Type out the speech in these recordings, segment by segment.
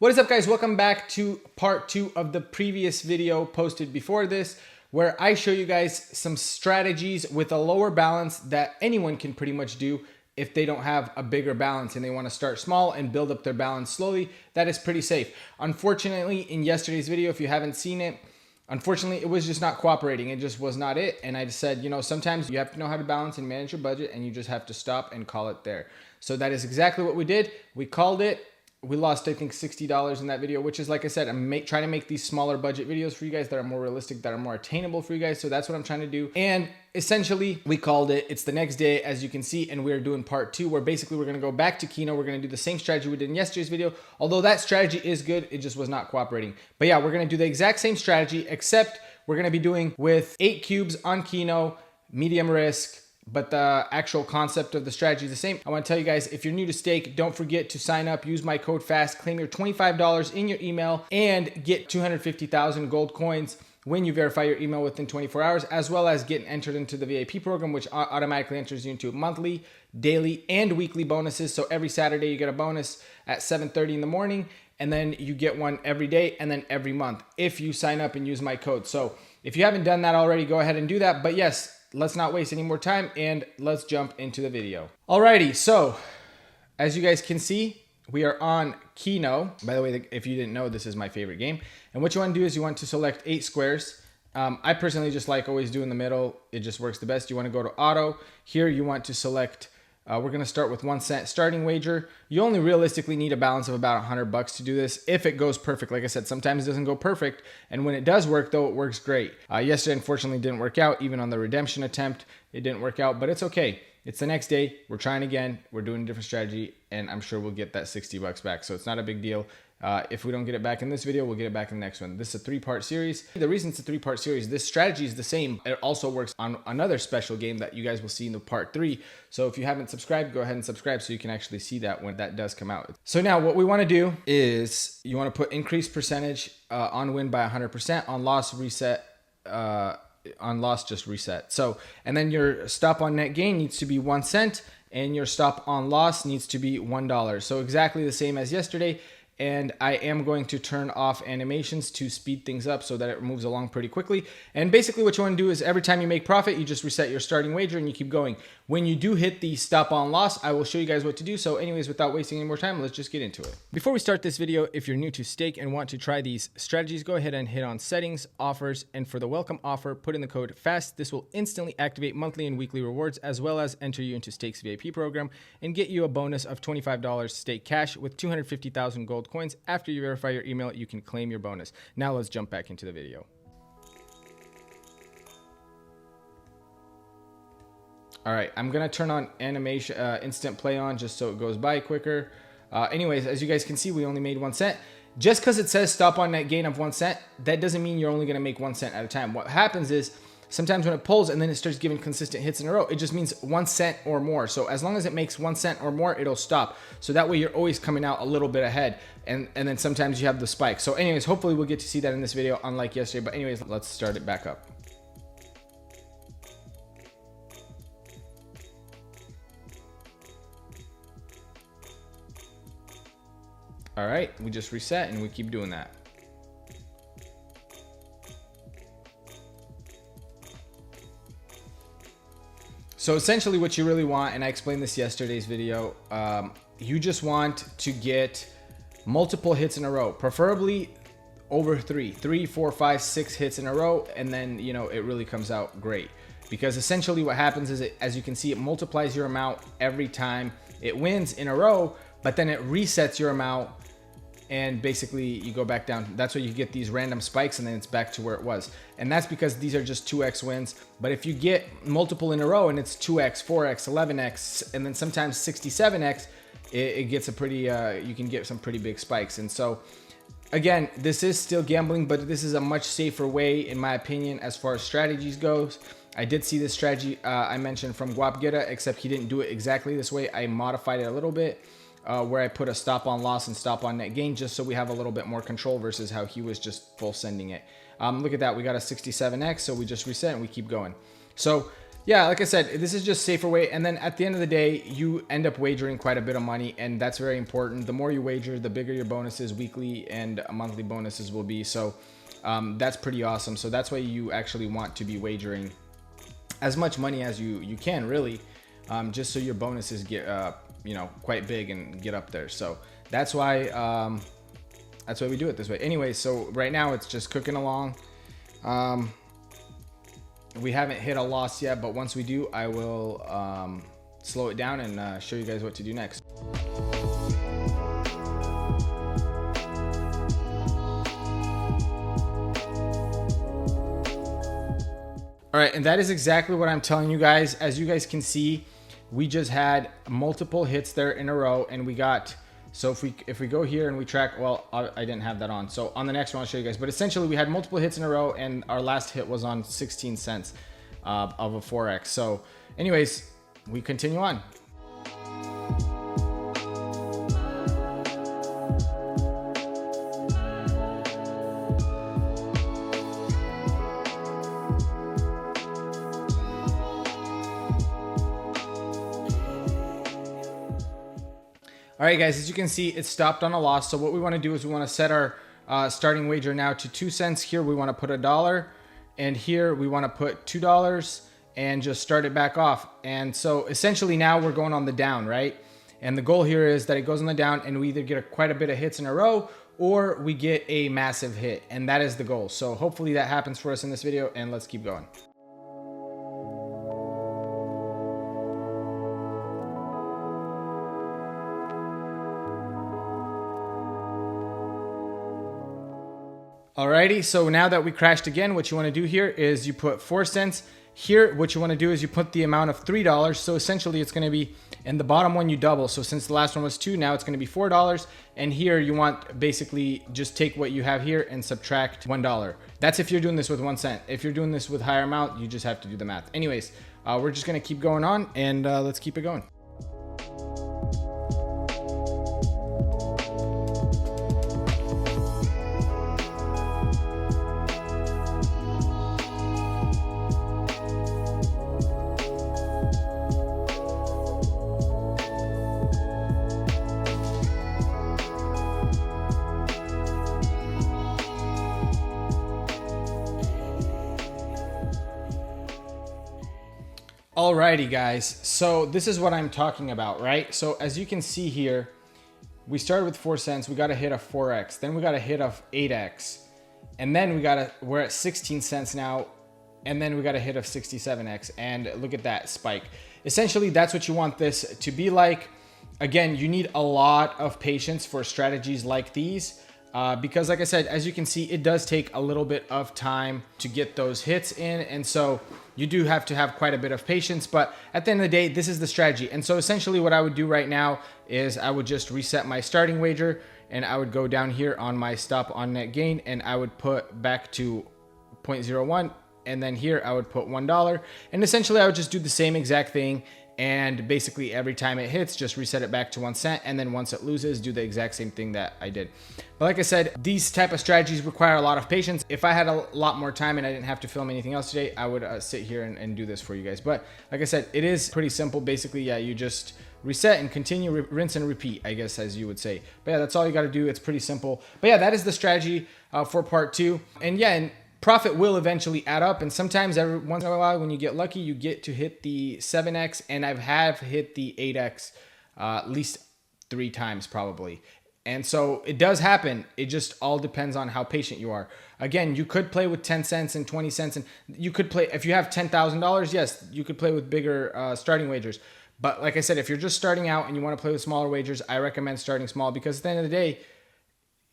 What is up, guys? Welcome back to part 2 of the previous video posted before this, where I show you guys some strategies with a lower balance that anyone can pretty much do if they don't have a bigger balance and they want to start small and build up their balance slowly. That is pretty safe. Unfortunately, in yesterday's video, if you haven't seen it, unfortunately, it was just not cooperating. It just was not it. And I just said, sometimes you have to know how to balance and manage your budget, and you just have to stop and call it there. So that is exactly what we did. We called it. We lost, I think, $60 in that video, which is, like I said, I'm trying to make these smaller budget videos for you guys that are more realistic, that are more attainable for you guys. So that's what I'm trying to do. And essentially, we called it. It's the next day, as you can see, and we're doing part 2, where basically we're going to go back to Keno. We're going to do the same strategy we did in yesterday's video. Although that strategy is good, it just was not cooperating. But yeah, we're going to do the exact same strategy, except we're going to be doing with 8 cubes on Keno, medium risk, but the actual concept of the strategy is the same. I want to tell you guys, if you're new to stake, don't forget to sign up, use my code FAST, claim your $25 in your email, and get 250,000 gold coins when you verify your email within 24 hours, as well as getting entered into the VIP program, which automatically enters you into monthly, daily, and weekly bonuses. So every Saturday you get a bonus at 7:30 in the morning, and then you get one every day and then every month if you sign up and use my code. So if you haven't done that already, go ahead and do that. But yes, let's not waste any more time and let's jump into the video. Alrighty, so as you guys can see, we are on Keno. By the way, if you didn't know, this is my favorite game. And what you want to do is you want to select 8 squares. I personally just like always doing the middle. It just works the best. You want to go to auto. Here you want to select, we're going to start with 1 cent starting wager. You only realistically need a balance of about $100 to do this if it goes perfect. Like I said, sometimes it doesn't go perfect. And when it does work, though, it works great. Yesterday, unfortunately, didn't work out. Even on the redemption attempt, it didn't work out, but it's okay. It's the next day. We're trying again. We're doing a different strategy, and I'm sure we'll get that $60 back. So it's not a big deal. If we don't get it back in this video, we'll get it back in the next one. This is a 3-part series. The reason it's a 3-part series, this strategy is the same. It also works on another special game that you guys will see in the part 3. So if you haven't subscribed, go ahead and subscribe so you can actually see that when that does come out. So now what we want to do is you want to put increased percentage on win by 100%, on loss reset, on loss just reset. So, and then your stop on net gain needs to be 1 cent and your stop on loss needs to be $1. So exactly the same as yesterday. And I am going to turn off animations to speed things up so that it moves along pretty quickly. And basically what you want to do is every time you make profit, you just reset your starting wager and you keep going. When you do hit the stop on loss, I will show you guys what to do. So anyways, without wasting any more time, let's just get into it. Before we start this video, if you're new to stake and want to try these strategies, go ahead and hit on settings, offers, and for the welcome offer, put in the code FAST. This will instantly activate monthly and weekly rewards, as well as enter you into Stake's VIP program and get you a bonus of $25 stake cash with 250,000 gold coins. After you verify your email, you can claim your bonus. Now let's jump back into the video. All right, I'm gonna turn on animation, instant play on, just so it goes by quicker. Anyways, as you guys can see, we only made 1 cent. Just because it says stop on net gain of 1 cent, that doesn't mean you're only gonna make 1 cent at a time. What happens is sometimes when it pulls and then it starts giving consistent hits in a row, it just means 1 cent or more. So as long as it makes 1 cent or more, it'll stop. So that way you're always coming out a little bit ahead. And then sometimes you have the spike. So anyways, hopefully we'll get to see that in this video, unlike yesterday. But anyways, let's start it back up. All right, we just reset and we keep doing that. So essentially what you really want, and I explained this yesterday's video, you just want to get multiple hits in a row, preferably over 3, 4, 5, 6 hits in a row, and then it really comes out great. Because essentially what happens is, as you can see, it multiplies your amount every time it wins in a row, but then it resets your amount and basically you go back down. That's why you get these random spikes and then it's back to where it was. And that's because these are just 2x wins. But if you get multiple in a row and it's 2x, 4x, 11x, and then sometimes 67x, it gets a pretty, you can get some pretty big spikes. And so again, this is still gambling, but this is a much safer way, in my opinion, as far as strategies goes. I did see this strategy I mentioned from Guapgeta, except he didn't do it exactly this way. I modified it a little bit. Where I put a stop on loss and stop on net gain, just so we have a little bit more control versus how he was just full sending it. Look at that, we got a 67x, so we just reset and we keep going. So yeah, like I said, this is just safer way. And then at the end of the day, you end up wagering quite a bit of money, and that's very important. The more you wager, the bigger your bonuses, weekly and monthly bonuses will be. So that's pretty awesome. So that's why you actually want to be wagering as much money as you can, really, just so your bonuses get quite big and get up there. So that's why we do it this way. Anyway, so right now it's just cooking along. We haven't hit a loss yet, but once we do, I will slow it down and show you guys what to do next. All right, and that is exactly what I'm telling you guys. As you guys can see, we just had multiple hits there in a row, and we got, so if we go here and we track, well, I didn't have that on. So on the next one, I'll show you guys. But essentially, we had multiple hits in a row, and our last hit was on 16 cents of a 4x. So anyways, we continue on. All right, guys, as you can see, it stopped on a loss. So what we want to do is we want to set our starting wager now to 2 cents. Here we want to put $1, and here we want to put $2 and just start it back off. And so essentially now we're going on the down, right? And the goal here is that it goes on the down and we either get quite a bit of hits in a row or we get a massive hit. And that is the goal. So hopefully that happens for us in this video, and let's keep going. Alrighty, so now that we crashed again, what you want to do here is you put 4 cents. Here, what you want to do is you put the amount of $3. So essentially it's going to be, in the bottom one you double. So since the last one was 2, now it's going to be $4. And here you want basically just take what you have here and subtract $1. That's if you're doing this with 1 cent. If you're doing this with higher amount, you just have to do the math. Anyways, we're just going to keep going on, and let's keep it going. Alrighty, guys, so this is what I'm talking about, right? So as you can see here, we started with 4 cents, we got a hit of 4x, then we got a hit of 8x, and then we're at 16 cents now, and then we got a hit of 67x, and look at that spike. Essentially, that's what you want this to be like. Again, you need a lot of patience for strategies like these. Because like I said, as you can see, it does take a little bit of time to get those hits in. And so you do have to have quite a bit of patience, but at the end of the day, this is the strategy. And so essentially what I would do right now is I would just reset my starting wager, and I would go down here on my stop on net gain, and I would put back to 0.01. And then here I would put $1. And essentially I would just do the same exact thing. And basically every time it hits, just reset it back to 1 cent. And then once it loses, do the exact same thing that I did. But like I said, these type of strategies require a lot of patience. If I had a lot more time and I didn't have to film anything else today, I would sit here and do this for you guys. But like I said, it is pretty simple. Basically, yeah, you just reset and continue, rinse and repeat, I guess, as you would say. But yeah, that's all you got to do. It's pretty simple. But yeah, that is the strategy for part 2. And yeah, and profit will eventually add up, and sometimes every once in a while when you get lucky, you get to hit the 7x, and I have hit the 8x at least 3 times probably. And so it does happen. It just all depends on how patient you are. Again, you could play with 10 cents and 20 cents, and you could play, if you have $10,000, yes, you could play with bigger starting wagers. But like I said, if you're just starting out and you want to play with smaller wagers, I recommend starting small, because at the end of the day,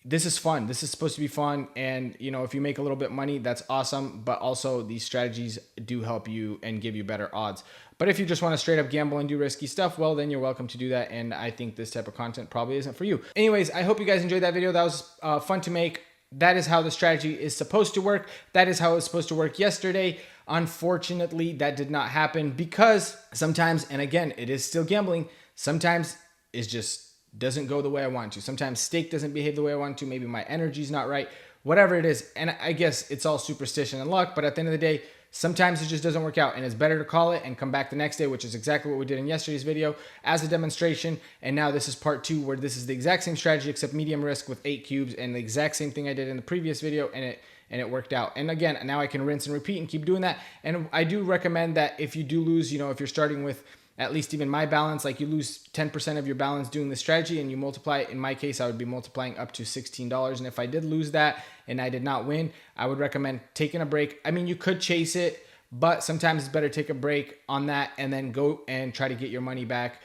this is fun. This is supposed to be fun. And, you know, if you make a little bit of money, that's awesome. But also these strategies do help you and give you better odds. But if you just want to straight up gamble and do risky stuff, well, then you're welcome to do that. And I think this type of content probably isn't for you. Anyways, I hope you guys enjoyed that video. That was fun to make. That is how the strategy is supposed to work. That is how it was supposed to work yesterday. Unfortunately, that did not happen, because sometimes, and again, it is still gambling, sometimes it's just doesn't go the way I want to. Sometimes stake doesn't behave the way I want to. Maybe my energy's not right, whatever it is. And I guess it's all superstition and luck, but at the end of the day, Sometimes it just doesn't work out, and it's better to call it and come back the next day, which is exactly what we did in yesterday's video as a demonstration. And now this is part 2, where this is the exact same strategy except medium risk with 8 cubes, and the exact same thing I did in the previous video, and it worked out. And again, now I can rinse and repeat and keep doing that. And I do recommend that if you do lose, if you're starting with at least even my balance, like you lose 10% of your balance doing this strategy and you multiply it. In my case, I would be multiplying up to $16. And if I did lose that and I did not win, I would recommend taking a break. I mean, you could chase it, but sometimes it's better to take a break on that and then go and try to get your money back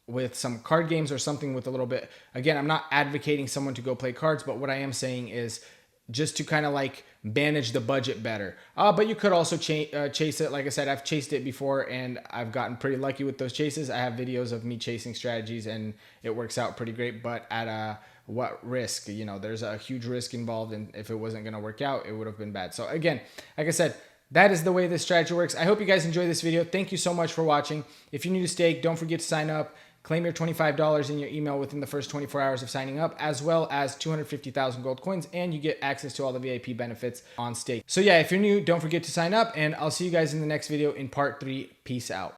with some card games or something with a little bit. Again, I'm not advocating someone to go play cards, but what I am saying is just to kind of like manage the budget better. But you could also chase it. Like I said, I've chased it before and I've gotten pretty lucky with those chases. I have videos of me chasing strategies and it works out pretty great, but at what risk? There's a huge risk involved, and if it wasn't going to work out, it would have been bad. So again, like I said, that is the way this strategy works. I hope you guys enjoyed this video. Thank you so much for watching. If you're new to stake, don't forget to sign up. Claim your $25 in your email within the first 24 hours of signing up, as well as 250,000 gold coins, and you get access to all the VIP benefits on stake. So yeah, if you're new, don't forget to sign up, and I'll see you guys in the next video in part 3. Peace out.